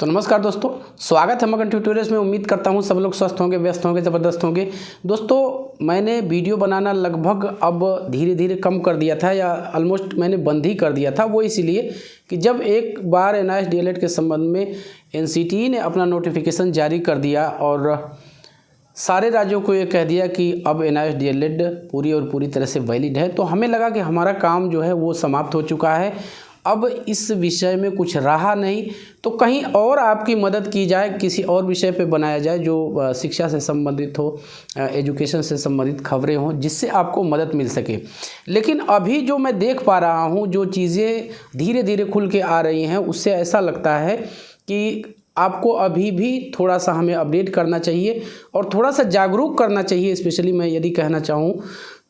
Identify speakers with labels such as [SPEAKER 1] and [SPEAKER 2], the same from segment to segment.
[SPEAKER 1] तो नमस्कार दोस्तों, स्वागत है मगन ट्यूटोरियल्स में। उम्मीद करता हूँ सब लोग स्वस्थ होंगे, व्यस्त होंगे, ज़बरदस्त होंगे। दोस्तों, मैंने वीडियो बनाना लगभग अब धीरे धीरे कम कर दिया था या ऑलमोस्ट मैंने बंद ही कर दिया था। वो इसीलिए कि जब एक बार NIST DLED के संबंध में NCTE ने अपना नोटिफिकेशन जारी कर दिया और सारे राज्यों को ये कह दिया कि अब NIST DLED पूरी और पूरी तरह से वैलिड है, तो हमें लगा कि हमारा काम जो है वो समाप्त हो चुका है। अब इस विषय में कुछ रहा नहीं, तो कहीं और आपकी मदद की जाए, किसी और विषय पे बनाया जाए जो शिक्षा से संबंधित हो, एजुकेशन से संबंधित खबरें हों, जिससे आपको मदद मिल सके। लेकिन अभी जो मैं देख पा रहा हूँ, जो चीज़ें धीरे धीरे खुल के आ रही हैं, उससे ऐसा लगता है कि आपको अभी भी थोड़ा सा हमें अपडेट करना चाहिए और थोड़ा सा जागरूक करना चाहिए। स्पेशली मैं यदि कहना चाहूँ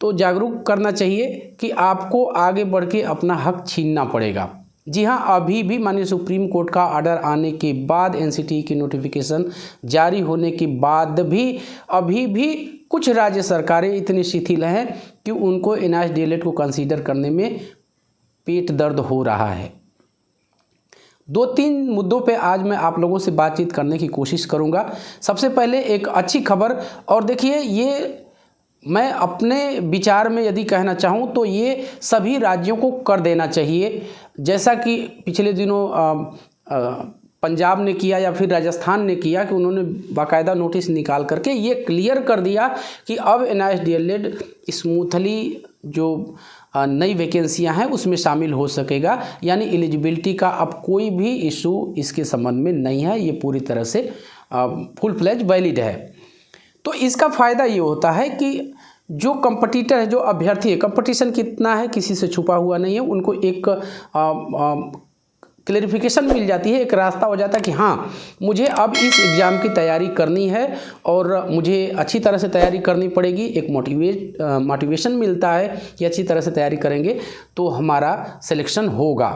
[SPEAKER 1] तो जागरूक करना चाहिए कि आपको आगे बढ़ के अपना हक छीनना पड़ेगा। जी हाँ, अभी भी माननीय सुप्रीम कोर्ट का ऑर्डर आने के बाद, NCTE की नोटिफिकेशन जारी होने के बाद भी अभी भी कुछ राज्य सरकारें इतनी शिथिल हैं कि उनको NIST DLED को कंसीडर करने में पेट दर्द हो रहा है। 2-3 मुद्दों पे आज मैं आप लोगों से बातचीत करने की कोशिश करूंगा। सबसे पहले एक अच्छी खबर, और देखिए ये मैं अपने विचार में यदि कहना चाहूँ तो ये सभी राज्यों को कर देना चाहिए, जैसा कि पिछले दिनों पंजाब ने किया या फिर राजस्थान ने किया कि उन्होंने बाकायदा नोटिस निकाल करके ये क्लियर कर दिया कि अब NIST DLED स्मूथली जो नई वैकेंसियां हैं उसमें शामिल हो सकेगा। यानी एलिजिबिलिटी का अब कोई भी इशू इसके संबंध में नहीं है, ये पूरी तरह से फुल फ्लेज वैलिड है। तो इसका फ़ायदा ये होता है कि जो कंपटीटर है, जो अभ्यर्थी है, कंपटीशन कितना है किसी से छुपा हुआ नहीं है, उनको एक क्लैरिफिकेशन मिल जाती है, एक रास्ता हो जाता है कि हाँ, मुझे अब इस एग्ज़ाम की तैयारी करनी है और मुझे अच्छी तरह से तैयारी करनी पड़ेगी। एक मोटिवेशन मिलता है कि अच्छी तरह से तैयारी करेंगे तो हमारा सिलेक्शन होगा।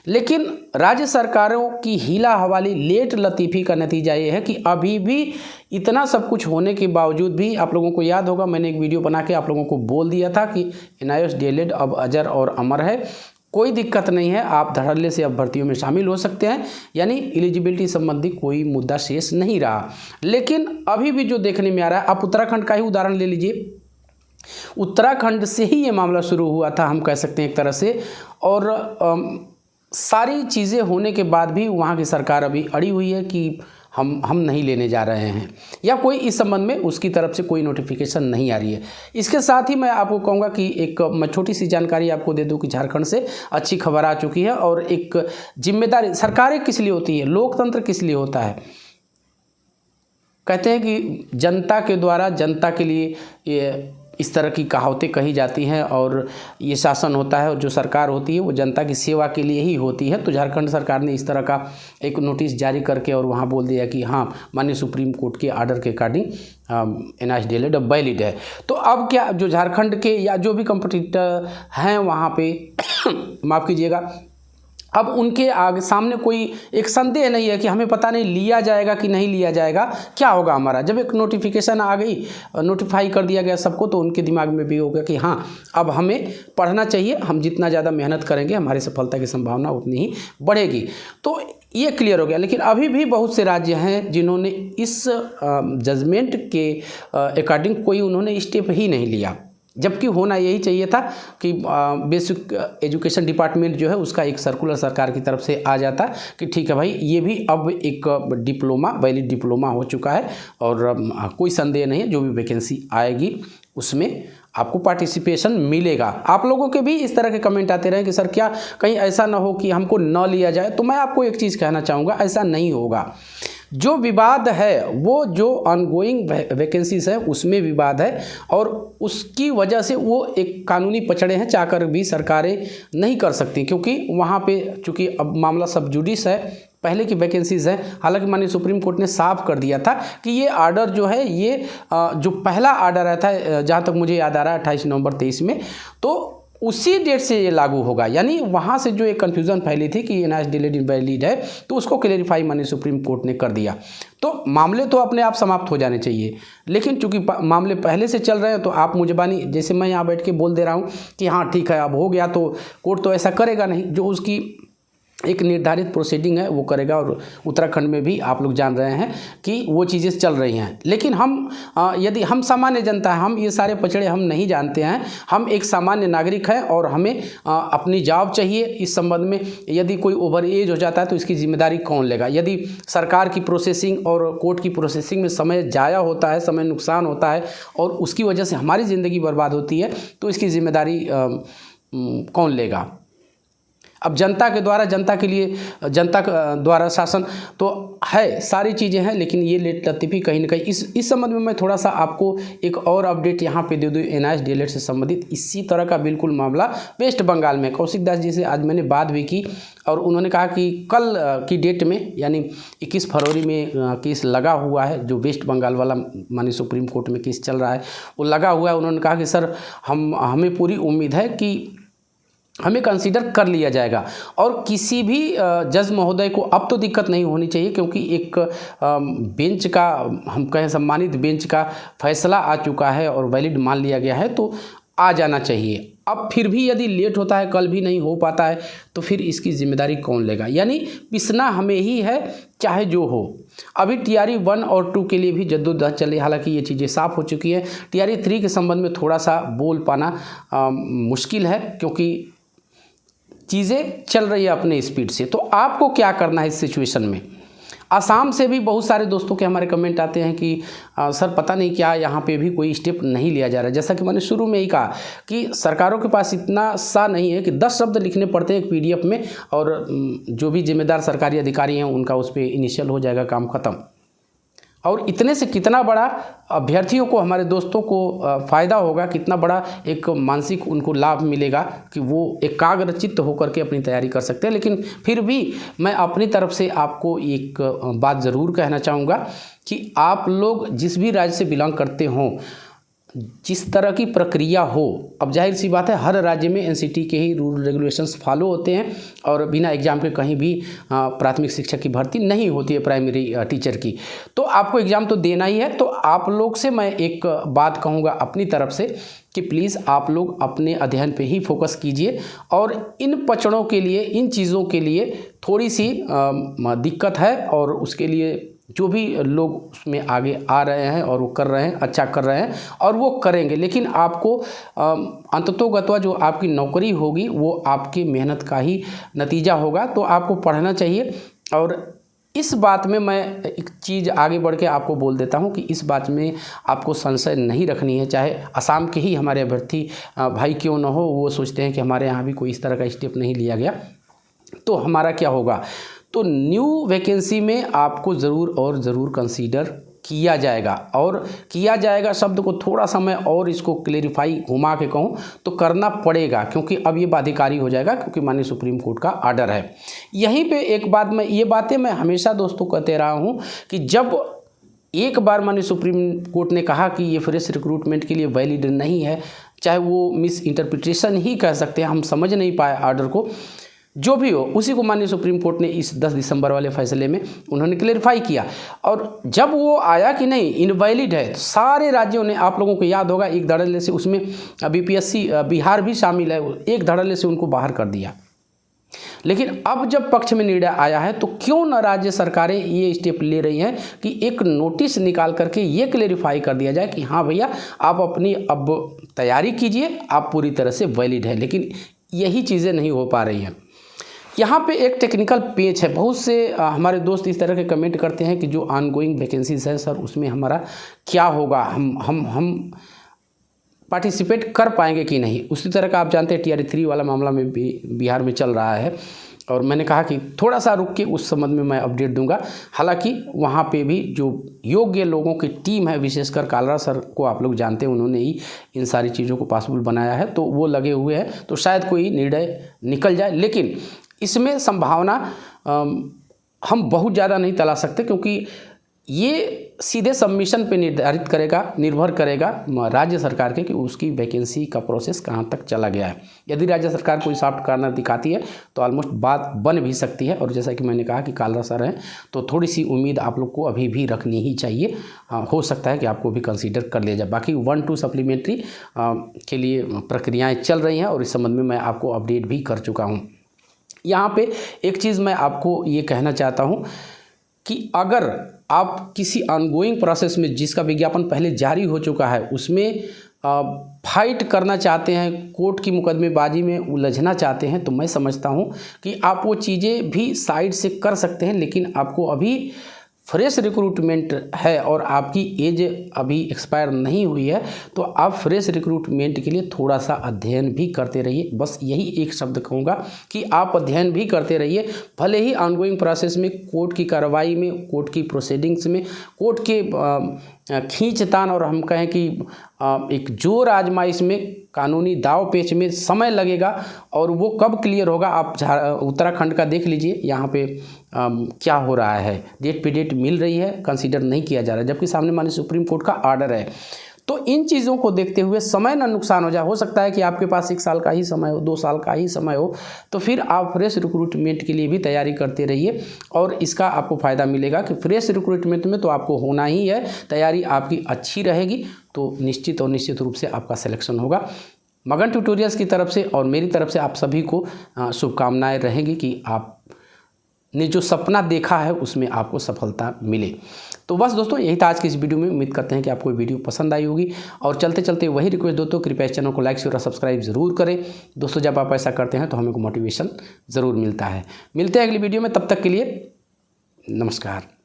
[SPEAKER 1] लेकिन राज्य सरकारों की हीला हवाली, लेट लतीफ़ी का नतीजा ये है कि अभी भी इतना सब कुछ होने के बावजूद भी, आप लोगों को याद होगा मैंने एक वीडियो बना के आप लोगों को बोल दिया था कि NIST DLED अब अजर और अमर है, कोई दिक्कत नहीं है, आप धड़ल्ले से अब भर्तियों में शामिल हो सकते हैं। यानी एलिजिबिलिटी संबंधी कोई मुद्दा शेष नहीं रहा। लेकिन अभी भी जो देखने में आ रहा है, आप उत्तराखंड का ही उदाहरण ले लीजिए। उत्तराखंड से ही ये मामला शुरू हुआ था, हम कह सकते हैं एक तरह से, और सारी चीज़ें होने के बाद भी वहाँ की सरकार अभी अड़ी हुई है कि हम नहीं लेने जा रहे हैं, या कोई इस संबंध में उसकी तरफ से कोई नोटिफिकेशन नहीं आ रही है। इसके साथ ही मैं आपको कहूँगा कि मैं छोटी सी जानकारी आपको दे दूँ कि झारखंड से अच्छी खबर आ चुकी है। और एक जिम्मेदारी, सरकारें किस लिए होती है, लोकतंत्र किस लिए होता है? कहते हैं कि जनता के द्वारा जनता के लिए, ये इस तरह की कहावतें कही जाती हैं, और ये शासन होता है और जो सरकार होती है वो जनता की सेवा के लिए ही होती है। तो झारखंड सरकार ने इस तरह का एक नोटिस जारी करके और वहाँ बोल दिया कि हाँ, माननीय सुप्रीम कोर्ट के ऑर्डर के अकॉर्डिंग NIST DLED अब वैलिड है। तो अब क्या, जो झारखंड के या जो भी कंपटीटर हैं वहाँ पे माफ़ कीजिएगा, अब उनके आगे सामने कोई एक संदेह नहीं है कि हमें पता नहीं लिया जाएगा कि नहीं लिया जाएगा, क्या होगा हमारा। जब एक नोटिफिकेशन आ गई, नोटिफाई कर दिया गया सबको, तो उनके दिमाग में भी होगा कि हाँ, अब हमें पढ़ना चाहिए, हम जितना ज़्यादा मेहनत करेंगे हमारी सफलता की संभावना उतनी ही बढ़ेगी। तो ये क्लियर हो गया। लेकिन अभी भी बहुत से राज्य हैं जिन्होंने इस जजमेंट के अकॉर्डिंग कोई उन्होंने स्टेप ही नहीं लिया, जबकि होना यही चाहिए था कि बेसिक एजुकेशन डिपार्टमेंट जो है उसका एक सर्कुलर सरकार की तरफ से आ जाता कि ठीक है भाई, ये भी अब एक डिप्लोमा, वैलिड डिप्लोमा हो चुका है और कोई संदेह नहीं है, जो भी वैकेंसी आएगी उसमें आपको पार्टिसिपेशन मिलेगा। आप लोगों के भी इस तरह के कमेंट आते रहे कि सर क्या कहीं ऐसा ना हो कि हमको न लिया जाए। तो मैं आपको एक चीज़ कहना चाहूँगा, ऐसा नहीं होगा। जो विवाद है वो जो ऑनगोइंग वैकेंसीज है उसमें विवाद है, और उसकी वजह से वो एक कानूनी पचड़े हैं, चाहकर भी सरकारें नहीं कर सकती, क्योंकि वहाँ पे चूँकि अब मामला सब जुडिस है, पहले की वैकेंसीज है। हालांकि माननीय सुप्रीम कोर्ट ने साफ कर दिया था कि ये ऑर्डर जो है, ये जो पहला ऑर्डर आया था, जहाँ तक मुझे याद आ रहा है 28 नवंबर 23 में, तो उसी डेट से ये लागू होगा। यानी वहाँ से जो एक कन्फ्यूज़न फैली थी कि NIST DLED इनवैलिड है, तो उसको क्लेरिफाई माननीय सुप्रीम कोर्ट ने कर दिया। तो मामले तो अपने आप समाप्त हो जाने चाहिए, लेकिन चूंकि मामले पहले से चल रहे हैं तो आप मुझे बानी, जैसे मैं यहाँ बैठ के बोल दे रहा हूँ कि हाँ ठीक है अब हो गया, तो कोर्ट तो ऐसा करेगा नहीं। जो उसकी एक निर्धारित प्रोसीडिंग है वो करेगा, और उत्तराखंड में भी आप लोग जान रहे हैं कि वो चीज़ें चल रही हैं। लेकिन हम यदि हम सामान्य जनता हैं, हम ये सारे पचड़े हम नहीं जानते हैं, हम एक सामान्य नागरिक हैं और हमें अपनी जॉब चाहिए। इस संबंध में यदि कोई ओवर एज हो जाता है तो इसकी जिम्मेदारी कौन लेगा? यदि सरकार की प्रोसेसिंग और कोर्ट की प्रोसेसिंग में समय जाया होता है, समय नुकसान होता है और उसकी वजह से हमारी ज़िंदगी बर्बाद होती है, तो इसकी जिम्मेदारी कौन लेगा? अब जनता के द्वारा, जनता के लिए, जनता द्वारा शासन तो है, सारी चीज़ें हैं, लेकिन ये लेट लतीफ़ी कहीं ना कहीं इस संबंध में मैं थोड़ा सा आपको एक और अपडेट यहाँ पे दे दूँ NIS DLED से संबंधित। इसी तरह का बिल्कुल मामला वेस्ट बंगाल में कौशिक दास जी से आज मैंने बात भी की, और उन्होंने कहा कि कल की डेट में यानी 21 फरवरी में केस लगा हुआ है, जो वेस्ट बंगाल वाला माननीय सुप्रीम कोर्ट में केस चल रहा है वो लगा हुआ है। उन्होंने कहा कि सर हमें पूरी उम्मीद है कि हमें कंसीडर कर लिया जाएगा, और किसी भी जज महोदय को अब तो दिक्कत नहीं होनी चाहिए, क्योंकि एक बेंच का, हम कहें सम्मानित बेंच का फैसला आ चुका है और वैलिड मान लिया गया है, तो आ जाना चाहिए। अब फिर भी यदि लेट होता है, कल भी नहीं हो पाता है, तो फिर इसकी जिम्मेदारी कौन लेगा? यानी पिसना हमें ही है, चाहे जो हो। अभी TRE 1 और 2 के लिए भी जद्दोजहद चले, हालांकि ये चीज़ें साफ़ हो चुकी है। TRE 3 के संबंध में थोड़ा सा बोल पाना मुश्किल है, क्योंकि चीज़ें चल रही है अपने स्पीड से। तो आपको क्या करना है इस सिचुएशन में? आसाम से भी बहुत सारे दोस्तों के हमारे कमेंट आते हैं कि सर पता नहीं क्या यहाँ पे भी कोई स्टेप नहीं लिया जा रहा है। जैसा कि मैंने शुरू में ही कहा कि सरकारों के पास इतना सा नहीं है कि 10 शब्द लिखने पड़ते हैं एक PDF में, और जो भी जिम्मेदार सरकारी अधिकारी हैं उनका उस पर इनिशियल हो जाएगा, काम ख़त्म। और इतने से कितना बड़ा अभ्यर्थियों को, हमारे दोस्तों को फ़ायदा होगा, कितना बड़ा एक मानसिक उनको लाभ मिलेगा कि वो एकाग्रचित्त होकर के अपनी तैयारी कर सकते हैं। लेकिन फिर भी मैं अपनी तरफ से आपको एक बात ज़रूर कहना चाहूँगा कि आप लोग जिस भी राज्य से बिलोंग करते हों, जिस तरह की प्रक्रिया हो, अब जाहिर सी बात है हर राज्य में NCT के ही रूल रेगुलेशंस फॉलो होते हैं, और बिना एग्ज़ाम के कहीं भी प्राथमिक शिक्षक की भर्ती नहीं होती है, प्राइमरी टीचर की। तो आपको एग्ज़ाम तो देना ही है। तो आप लोग से मैं एक बात कहूँगा अपनी तरफ से कि प्लीज़ आप लोग अपने अध्ययन पे ही फोकस कीजिए, और इन पचड़ों के लिए, इन चीज़ों के लिए थोड़ी सी दिक्कत है, और उसके लिए जो भी लोग उसमें आगे आ रहे हैं और वो कर रहे हैं, अच्छा कर रहे हैं और वो करेंगे। लेकिन आपको अंततोगत्वा जो आपकी नौकरी होगी वो आपकी मेहनत का ही नतीजा होगा। तो आपको पढ़ना चाहिए। और इस बात में मैं एक चीज़ आगे बढ़ के आपको बोल देता हूँ कि इस बात में आपको संशय नहीं रखनी है। चाहे असम के ही हमारे अभ्यर्थी भाई क्यों न हो, वो सोचते हैं कि हमारे यहाँ भी कोई इस तरह का स्टेप नहीं लिया गया, तो हमारा क्या होगा। तो न्यू वैकेंसी में आपको ज़रूर और ज़रूर कंसीडर किया जाएगा, और किया जाएगा शब्द को थोड़ा सा मैं और इसको क्लेरिफाई घुमा के कहूँ तो करना पड़ेगा, क्योंकि अब ये बाध्यकारी हो जाएगा, क्योंकि माननीय सुप्रीम कोर्ट का आर्डर है। यहीं पे एक बात, ये बातें मैं हमेशा दोस्तों कहते रहा हूँ कि जब एक बार माननीय सुप्रीम कोर्ट ने कहा कि ये फ्रेश रिक्रूटमेंट के लिए वैलिड नहीं है, चाहे वो मिस इंटरप्रिटेशन ही कह सकते हैं, हम समझ नहीं पाए आर्डर को, जो भी हो, उसी को माननीय सुप्रीम कोर्ट ने इस 10 दिसंबर वाले फैसले में उन्होंने क्लेरिफाई किया। और जब वो आया कि नहीं इनवैलिड है, तो सारे राज्यों ने, आप लोगों को याद होगा, एक धड़ल्ले से, उसमें BPSC बिहार भी शामिल है, एक धड़ल्ले से उनको बाहर कर दिया। लेकिन अब जब पक्ष में निर्णय आया है, तो क्यों न राज्य सरकारें ये स्टेप ले रही हैं कि एक नोटिस निकाल करके ये क्लेरिफाई कर दिया जाए कि हाँ भैया आप अपनी अब तैयारी कीजिए, आप पूरी तरह से वैलिड है। लेकिन यही चीज़ें नहीं हो पा रही हैं। यहाँ पे एक टेक्निकल पेच है। बहुत से हमारे दोस्त इस तरह के कमेंट करते हैं कि जो ऑनगोइंग वैकेंसीज है सर, उसमें हमारा क्या होगा, हम पार्टिसिपेट कर पाएंगे कि नहीं। उसी तरह का आप जानते हैं TRE 3 वाला मामला में भी बिहार में चल रहा है, और मैंने कहा कि थोड़ा सा रुक के उस संबंध में मैं अपडेट दूंगा। हालांकि वहाँ पे भी जो योग्य लोगों की टीम है, विशेषकर कालरा सर को आप लोग जानते हैं, उन्होंने ही इन सारी चीज़ों को पॉसिबल बनाया है, तो वो लगे हुए हैं, तो शायद कोई निर्णय निकल जाए। लेकिन इसमें संभावना हम बहुत ज़्यादा नहीं तला सकते, क्योंकि ये सीधे सबमिशन पे निर्भर करेगा राज्य सरकार के कि उसकी वैकेंसी का प्रोसेस कहाँ तक चला गया है। यदि राज्य सरकार कोई सॉफ्ट कॉर्नर दिखाती है तो ऑलमोस्ट बात बन भी सकती है। और जैसा कि मैंने कहा कि कालरा सर हैं, तो थोड़ी सी उम्मीद आप लोग को अभी भी रखनी ही चाहिए। हो सकता है कि आपको भी कंसीडर कर लिया जाए। बाकी 1-2 सप्लीमेंट्री के लिए प्रक्रियाएँ चल रही हैं, और इस संबंध में मैं आपको अपडेट भी कर चुका हूँ। यहाँ पे एक चीज़ मैं आपको ये कहना चाहता हूँ कि अगर आप किसी ऑनगोइंग प्रोसेस में जिसका विज्ञापन पहले जारी हो चुका है उसमें फाइट करना चाहते हैं, कोर्ट की मुकदमेबाजी में उलझना चाहते हैं, तो मैं समझता हूं कि आप वो चीज़ें भी साइड से कर सकते हैं। लेकिन आपको अभी फ्रेश रिक्रूटमेंट है और आपकी एज अभी एक्सपायर नहीं हुई है, तो आप फ्रेश रिक्रूटमेंट के लिए थोड़ा सा अध्ययन भी करते रहिए। बस यही एक शब्द कहूँगा कि आप अध्ययन भी करते रहिए। भले ही ऑनगोइंग प्रोसेस में, कोर्ट की कार्रवाई में, कोर्ट की प्रोसीडिंग्स में, कोर्ट के खींचतान और हम कहें कि एक जोर आजमाइश में, कानूनी दाव पेच में समय लगेगा और वो कब क्लियर होगा आप उत्तराखंड का देख लीजिए। यहाँ पे क्या हो रहा है, डेट पे डेट मिल रही है, कंसीडर नहीं किया जा रहा है, जबकि सामने माननीय सुप्रीम कोर्ट का ऑर्डर है। तो इन चीज़ों को देखते हुए समय ना नुकसान हो जाए। हो सकता है कि आपके पास 1 साल का ही समय हो, 2 साल का ही समय हो, तो फिर आप फ्रेश रिक्रूटमेंट के लिए भी तैयारी करते रहिए और इसका आपको फ़ायदा मिलेगा कि फ्रेश रिक्रूटमेंट में तो आपको होना ही है, तैयारी आपकी अच्छी रहेगी तो निश्चित और निश्चित रूप से आपका सिलेक्शन होगा। मगन ट्यूटोरियल्स की तरफ से और मेरी तरफ से आप सभी को शुभकामनाएँ रहेंगी कि आप ने जो सपना देखा है उसमें आपको सफलता मिले। तो बस दोस्तों यही था आज की इस वीडियो में। उम्मीद करते हैं कि आपको वीडियो पसंद आई होगी और चलते चलते वही रिक्वेस्ट दोस्तों, कृपया इस चैनल को लाइक शेयर और सब्सक्राइब जरूर करें दोस्तों। जब आप ऐसा करते हैं तो हमें को मोटिवेशन ज़रूर मिलता है। मिलते हैं अगली वीडियो में, तब तक के लिए नमस्कार।